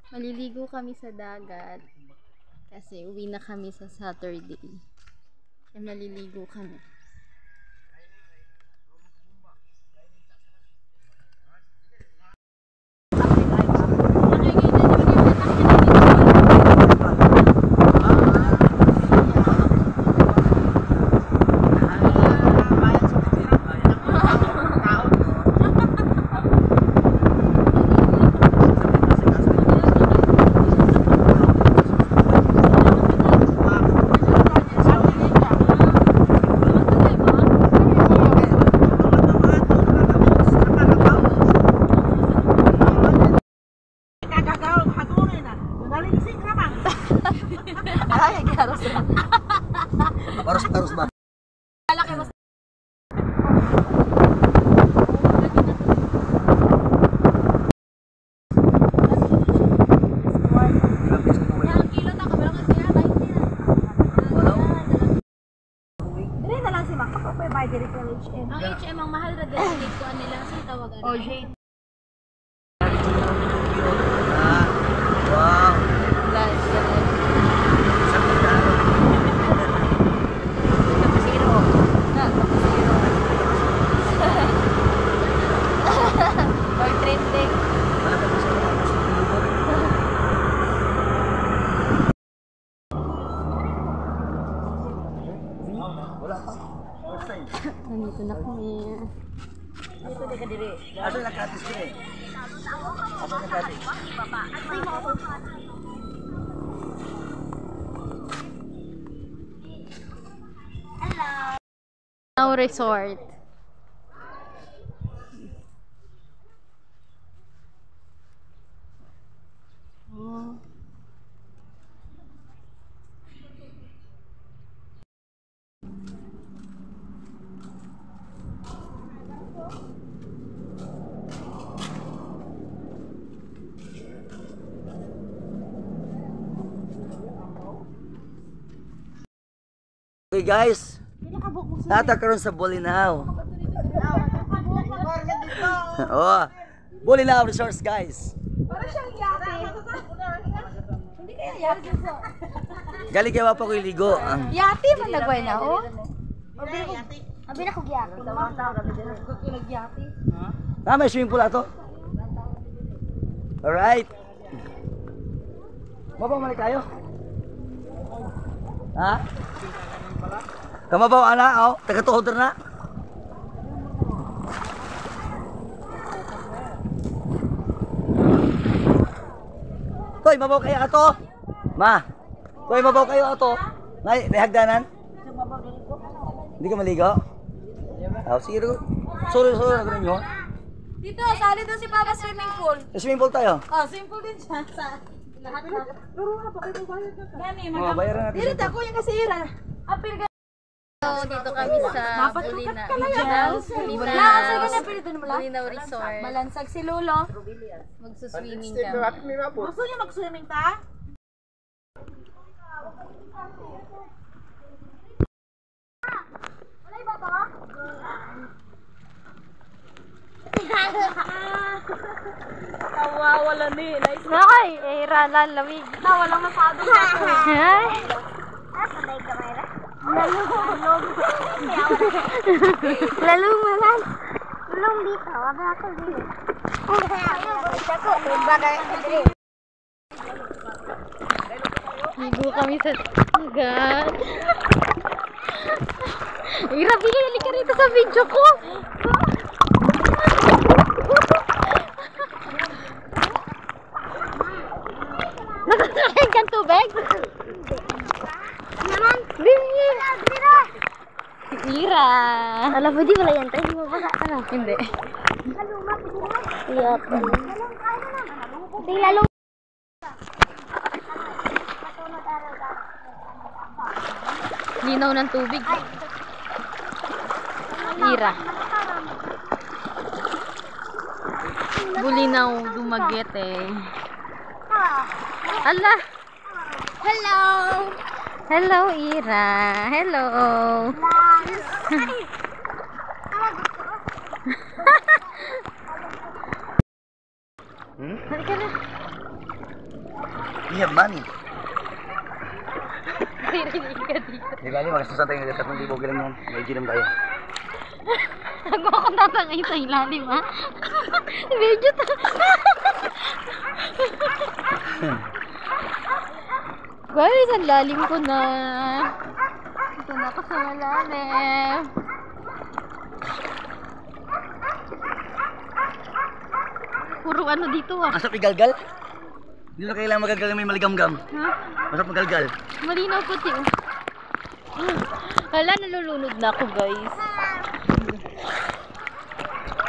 Maliligo kami sa dagat kasi uwi na kami sa Saturday. Kaya maliligo kami. Harus ba? Ang HM ang mahal na designate ko nilang sa tawagan. Oh, Jade. Wow. Live. Or trending. Nandito na kami. Asa nakatis ko eh? Asa nakatis? Now resort. Oh. Okay guys, natakaroon sa Bolinao. Oh, Bolinao Resorts guys. Para siyang yate. Hindi kaya yate. Galing kayo pa ko iligo. Yate man nagway na, oh. Abi na ko gyate. May swimming pool ato. Alright. Mabaw kayo? Ha? Kamabaw ana, oh, taga-tuhod na. Toy, mabaw kayo ato? Ma. Toy, mabaw kayo ato? May hagdanan? Hindi ka maligo? Oh, sige ro. Sorry na ganun yun. Dito, sali doon si Papa swimming pool. Swimming pool tayo. Oh, simple din siya sa lahat na. Pero nga pa kayo bayad ka. Gani, Oh, bayaran natin. dito ako yung kasira. Apil ka. So, dito kami sa Bolinao Resort. Malansag si Lolo. Magsuswimming kami. Gusto niya mag-swimming ta? Wala iba ba? Wala ni. Ay, ralan, lamig. Wala masyado sa ako. Ay. Sanay ka, Mayra? Lalong malan. Tulong dito. Wala ako dito. Ako, bagay ako dito. Ligo kami sa dagat. Grabe ka, halika rito sa video ko. Nakakain kang tubig? Naman? Bili! Ira! Alam mo, di wala yan tayo. Di mo baka, ano? Hindi. Iyot. Di lalong. Linaw ng tubig. Bolinao, Dumaguete. Ala! Hello! Hello, Ira. Hello. Hmm? Halika na. We have money. Narinig ka dito. Di ba, magastusan tayo ng 3,000 lang yan. May ginom tayo. Ako akong tatangay sa ilalim, ha? Medyo Guys, ang lalim ko na. Ito na ako sa malalim. Puro ano dito, ah. Masarap igalgal? Hindi na kailangan magalgal may maligamgam. Ha? Masarap magalgal. Malinaw puti, oh. Hala, nalulunod na ako, guys.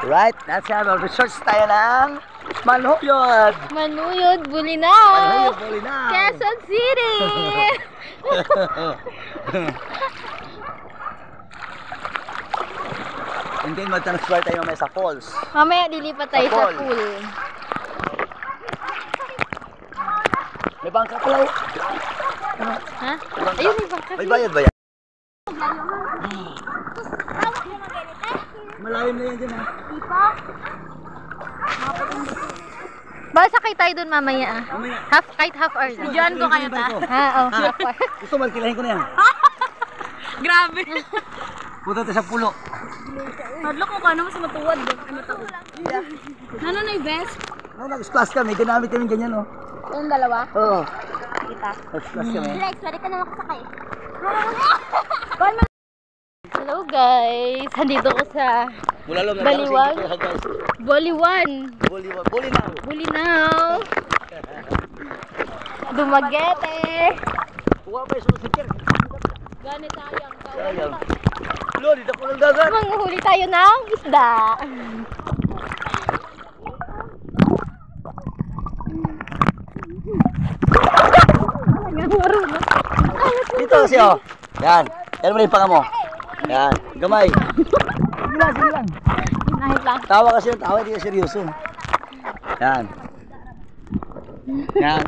Right, that's how research tayo ng Manuyod. Manuyod, Bulinaw. Manuyod, Bulinaw. Quezon City. And then mag-transfer tayo mamaya sa falls. Mamaya dilipat tayo Sa sa pool. pool. May bangka pala. Ha? Ayun, may bangka. May bayad ba yan? Malalim na yan dyan ha. Baka sakay tayo dun mamaya, ah. Mamaya. Kahit half hour lang. Diyan ko kayo ta. Ha, oh, half hour. Gusto malkilahin ko na yan. Grabe. Punta tayo sa pulo. Hadlok mo ka naman sa matuwad. Ano to? Ano na yung best? No, nag-splash kami. Ginamit kami ganyan oh. Yung dalawa? Oo. Kita. Nag-splash kami. Lex, pwede ka naman kasakay. Hello guys, andito ko sa Bulalom na Baliwag. guys. Boliwan. Bulinaw. Bulinaw. Dumaguete. Kuha pa yung susikir. Ganit sayang. Sayang. Lo, dito po lang dagat. Manghuli tayo ng isda. Dito kasi oh. Yan. Yan mo na yung panga mo. Yan. Gamay. Sige lang, sige lang. Inahit lang. Tawa kasi yung tawa, hindi ka seryoso. Yan. Yan.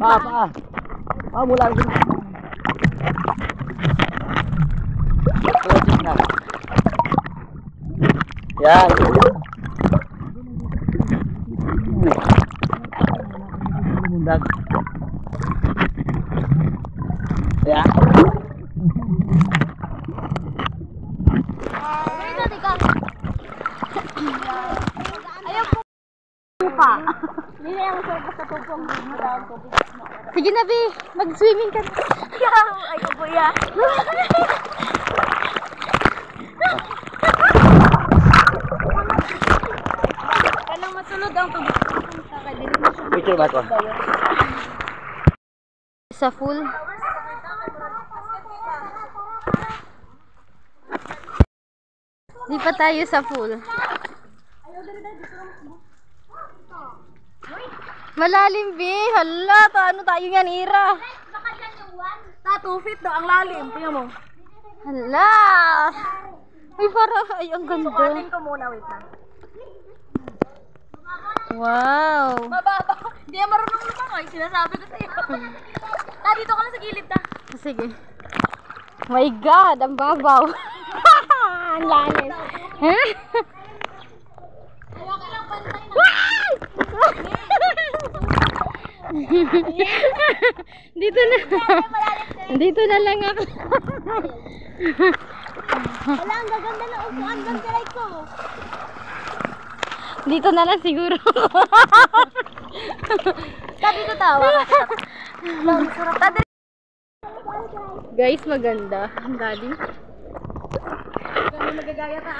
Pa. Mula rin. Project na. Yan. Mundag. Yan. Sige na, Bi. Mag-swimming ka. Ay, kuya. Kanang masunod ang tubig. Picture ba ko? Sa pool. Di pa tayo sa pool. Malalim, Bi. Hala, ano tayo yan, Ira? Ta, 2 feet daw ang lalim. Tingnan mo. Hala. Ay, parang, ay, ang ganda. Sukatin ko muna, wait lang. Wow. Mababa. Hindi yan marunong lumangoy. Sinasabi ko sa'yo. Ta, dito ka lang sa gilid ta. Sige. My God, ang babaw. Ang lalim. Ha? Dito na. Dito na lang ako. Wala, ang gaganda na upuan. Ganda ko. Dito na lang siguro. Ta, dito tawa ka. Guys, maganda. Ang galing. Kami magagaya ka.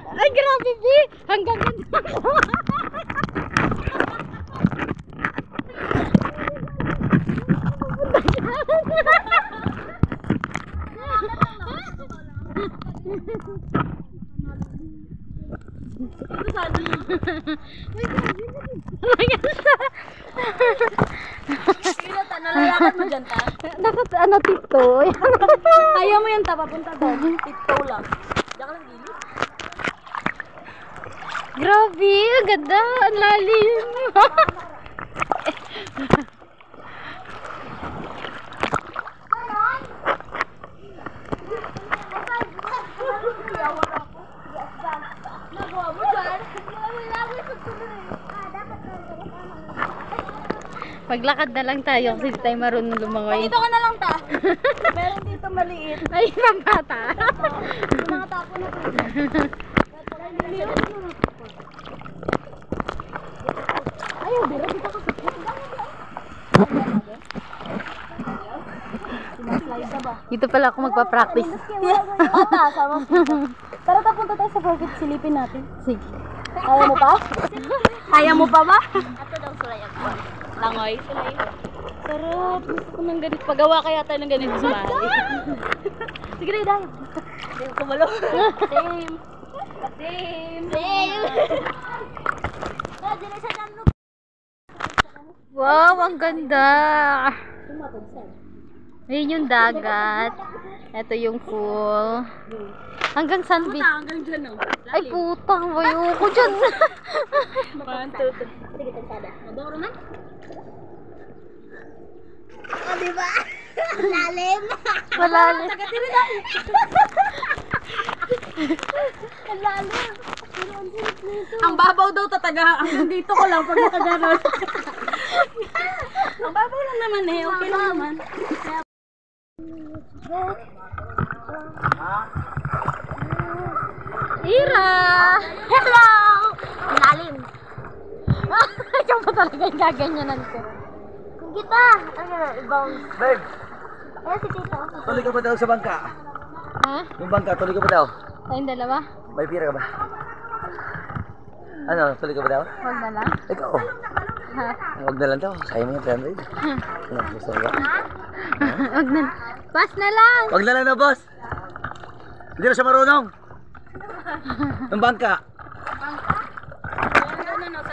Ay, grabe, Bi. Hanggang ganda. Nalalakad mo dyan, ta? Dapat ano, tito. Ayaw mo yan, ta. Papunta doon. Tiptoe lang. Diyan ka lang gilid. Grabe, ang ganda. Ang lalim. Nagawa mo dyan. Maglakad na lang tayo kasi hindi tayo marunong lumangoy. Dito ka na lang ta. Meron dito maliit. Ay, pambata. Mga tapo na po. Ayaw, biro dito ka. Sumaslide ka ba? Dito pala ako magpa-practice. Ata, sama mo. Tara, punta tayo sa forfeit, silipin natin. Sige. Kaya mo pa? Kaya mo pa ba? Ato daw sulay ako. Langoy, sulay. Sarap. Gusto ko ng ganito. Pagawa kaya tayo ng ganito sa bahay. Sige na, dahil. Hindi ko kumalo. Same. Same. Same. Wow, ang ganda. Ayun yung dagat. Ito yung pool. Hanggang saan beach? Hanggang dyan, no? Ay, putang. Ayoko dyan. Sige, tansada. Madoro man? O, diba? Lalim. Malalim. Tagatiri na. Ang lalim. Pero ang sarap nito. Ang babaw daw tataga hanggang dito ko lang pag nakaganon. Ang babaw lang naman eh, okay lang naman. Ira! Hello! Ang lalim. Ikaw pa talaga yung gaganyanan ko. Kung kita, ano, ibang... Babe, Ayan si Tito. tuloy ka pa daw sa bangka. Ha? Yung bangka, tuloy ka pa daw. Tayong dalawa? May pira ka ba? Ano, tuloy ka ba daw? Huwag na lang. Ikaw. Ha? Huwag na lang daw. Sayang mo yung 300. Ano, gusto mo ba? Huwag na. Pass na lang! Huwag na lang daw, boss. Hindi na siya marunong. Yung bangka.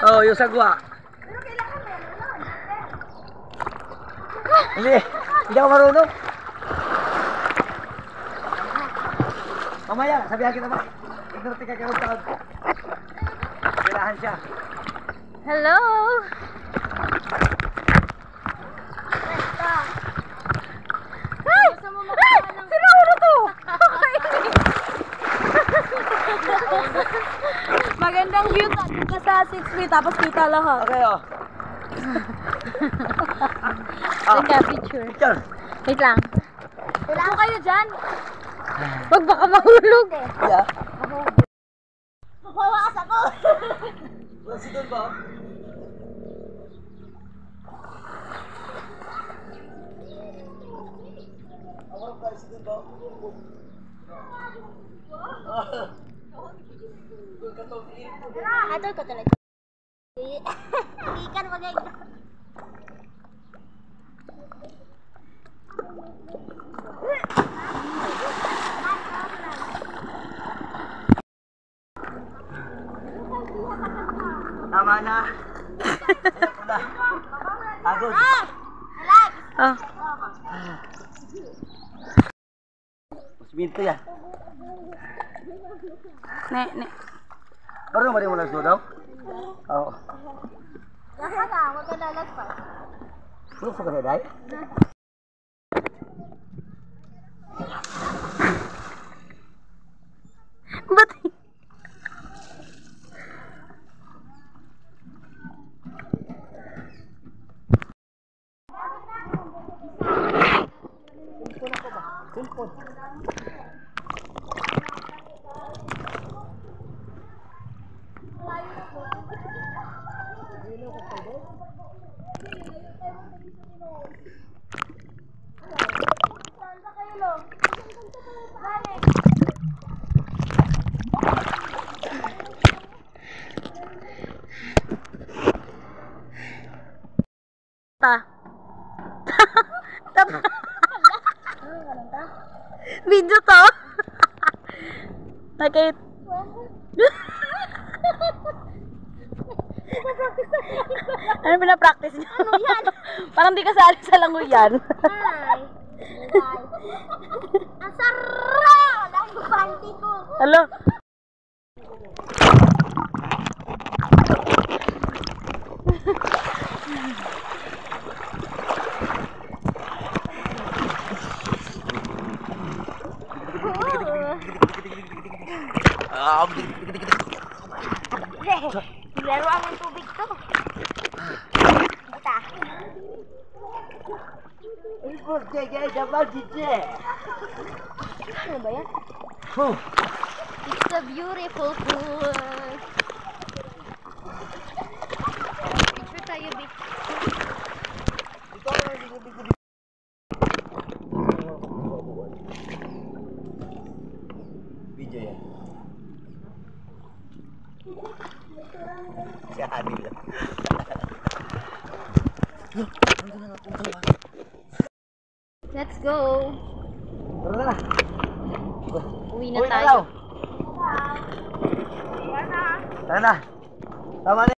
Oo, yung sagwa. Hindi ako marunong. Mamaya, sabihan kita ba? Ignarte ka kaya taon. Kailangan siya. Hello! Ay! Ay! Sinuro to! Magandang view ka sa 6 feet tapos kita lahat. Okay, oh. Take a picture. Picture. Wait lang. Upo kayo dyan. Wag baka mahulog. Yeah. Mapawakas ako. Wala si Don ba? Ato ko tuloy. Ikan magay. Tama na. Agod. Relax. Oh. Mas minto yan. Ne. Marunong ba rin mo lang daw? Oo. Nasa ka, wag ka lalagpas. Bulok sa kanila, day? Ba't? Video to? Nakit. Ano pinapractice niyo? Ano yan? Parang di kasali sa langoyan. Ay. Ang sarap! Dahil panty ko. Hello? Ah, Laro ang tubig to. Kita. Ano ba yan? It's a beautiful pool. Picture tayo, Vic. Video yan. Si Ani lang. Let's go. Tara na. Uwi na Uwi na tayo. daw. Tara na. Tama na.